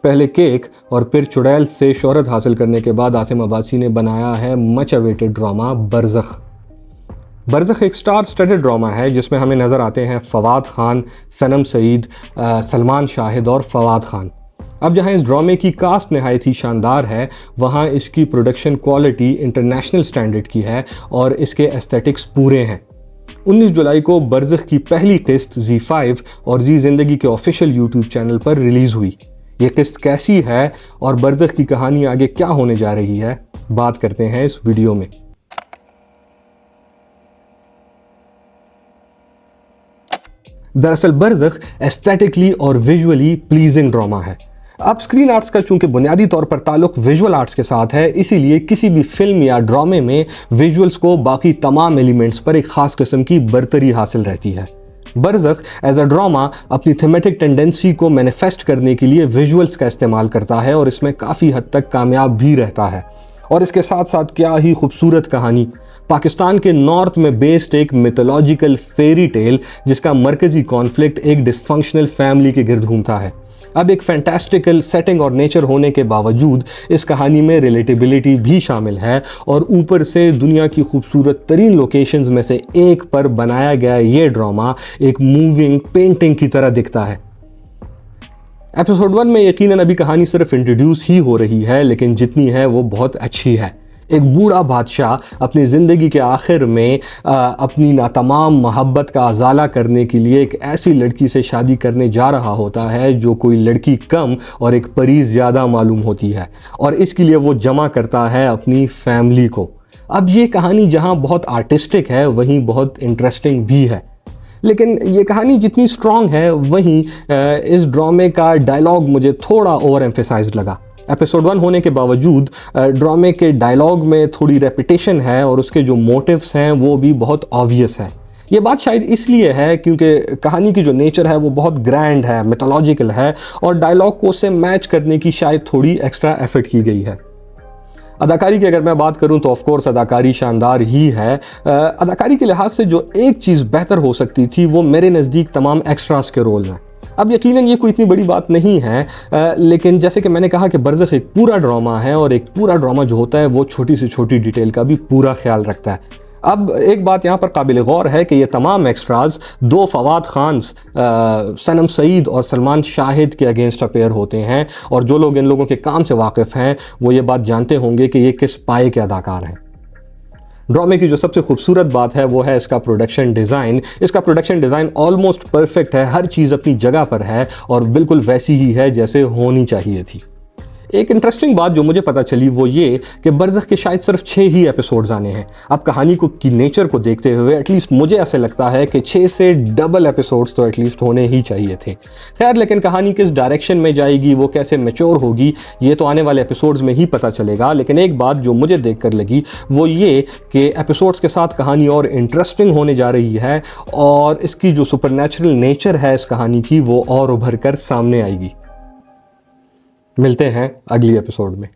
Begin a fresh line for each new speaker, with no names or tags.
पहले केक और फिर चुड़ैल से शोहरत हासिल करने के बाद आसिम अब्बासी ने बनाया है मच अवेटेड ड्रामा बरज़ख। बरज़ख एक स्टार स्टडेड ड्रामा है जिसमें हमें नज़र आते हैं फवाद खान, सनम सईद, सलमान शाहिद और फवाद खान। अब जहां इस ड्रामे की कास्ट नहायत ही शानदार है, वहां इसकी प्रोडक्शन क्वालिटी इंटरनेशनल स्टैंडर्ड की है और इसके एस्थेटिक्स पूरे हैं। 19 जुलाई को बरज़ख की पहली किस्त ज़ी5 और ज़ी ज़िंदगी के ऑफिशियल यूट्यूब चैनल पर रिलीज़ हुई। ये किस्त कैसी है और बरज़ख की कहानी आगे क्या होने जा रही है, बात करते हैं इस वीडियो में। दरअसल बरज़ख एस्थेटिकली और विजुअली प्लीजिंग ड्रामा है। अब स्क्रीन आर्ट्स का चूंकि बुनियादी तौर पर ताल्लुक विजुअल आर्ट्स के साथ है, इसीलिए किसी भी फिल्म या ड्रामे में विजुअल्स को बाकी तमाम एलिमेंट्स पर एक खास किस्म की बरतरी हासिल रहती है। बरज़ख एज अ ड्रामा अपनी थीमेटिक टेंडेंसी को मैनिफेस्ट करने के लिए विजुअल्स का इस्तेमाल करता है और इसमें काफ़ी हद तक कामयाब भी रहता है। और इसके साथ साथ क्या ही खूबसूरत कहानी। पाकिस्तान के नॉर्थ में बेस्ड एक मिथोलॉजिकल फेरी टेल जिसका मरकजी कॉन्फ्लिक्ट एक डिसफंक्शनल फैमिली के गिर्द घूमता है। अब एक फैंटास्टिकल सेटिंग और नेचर होने के बावजूद इस कहानी में रिलेटेबिलिटी भी शामिल है और ऊपर से दुनिया की खूबसूरत तरीन लोकेशंस में से एक पर बनाया गया ये ड्रामा एक मूविंग पेंटिंग की तरह दिखता है। एपिसोड 1 में यकीनन अभी कहानी सिर्फ इंट्रोड्यूस ही हो रही है, लेकिन जितनी है वो बहुत अच्छी है। एक बूढ़ा बादशाह अपनी ज़िंदगी के आखिर में अपनी नातमाम मोहब्बत का अजाला करने के लिए एक ऐसी लड़की से शादी करने जा रहा होता है जो कोई लड़की कम और एक परी ज़्यादा मालूम होती है, और इसके लिए वो जमा करता है अपनी फैमिली को। अब ये कहानी जहाँ बहुत आर्टिस्टिक है वहीं बहुत इंटरेस्टिंग भी है, लेकिन ये कहानी जितनी स्ट्रॉन्ग है वहीं इस ड्रामे का डायलॉग मुझे थोड़ा ओवर एम्फेसाइज्ड लगा। एपिसोड 1 होने के बावजूद ड्रामे के डायलॉग में थोड़ी रेपिटेशन है और उसके जो मोटिव्स हैं वो भी बहुत ऑब्वियस हैं। ये बात शायद इसलिए है क्योंकि कहानी की जो नेचर है वो बहुत ग्रैंड है, मिथोलॉजिकल है, और डायलॉग को उससे मैच करने की शायद थोड़ी एक्स्ट्रा एफर्ट की गई है। अदाकारी की अगर मैं बात करूं तो ऑफकोर्स अदाकारी शानदार ही है। अदाकारी के लिहाज से जो एक चीज़ बेहतर हो सकती थी वो मेरे नज़दीक तमाम एक्स्ट्रास के रोल हैं। अब यकीनन ये कोई इतनी बड़ी बात नहीं है, लेकिन जैसे कि मैंने कहा कि बरज़ख एक पूरा ड्रामा है और एक पूरा ड्रामा जो होता है वो छोटी से छोटी डिटेल का भी पूरा ख्याल रखता है। अब एक बात यहाँ पर काबिल गौर है कि ये तमाम एक्स्ट्राज दो फवाद खान्स सनम सईद और सलमान शाहिद के अगेंस्ट अपेयर होते हैं, और जो लोग इन लोगों के काम से वाकिफ़ हैं वो ये बात जानते होंगे कि ये किस पाए के अदाकार हैं। ड्रामे की जो सबसे खूबसूरत बात है वो है इसका प्रोडक्शन डिज़ाइन। इसका प्रोडक्शन डिज़ाइन ऑलमोस्ट परफेक्ट है, हर चीज़ अपनी जगह पर है और बिल्कुल वैसी ही है जैसे होनी चाहिए थी। एक इंटरेस्टिंग बात जो मुझे पता चली वो ये कि बरज़ख के शायद सिर्फ 6 ही एपिसोड्स आने हैं। अब कहानी को की नेचर को देखते हुए एटलीस्ट मुझे ऐसे लगता है कि 6 से डबल एपिसोड्स तो एटलीस्ट होने ही चाहिए थे। खैर, लेकिन कहानी किस डायरेक्शन में जाएगी, वो कैसे मैच्योर होगी, ये तो आने वाले एपिसोड्स में ही पता चलेगा। लेकिन एक बात जो मुझे देख कर लगी वो ये कि एपिसोड्स के साथ कहानी और इंटरेस्टिंग होने जा रही है और इसकी जो सुपरनैचुरल नेचर है इस कहानी की वो और उभर कर सामने आएगी। मिलते हैं अगली एपिसोड में।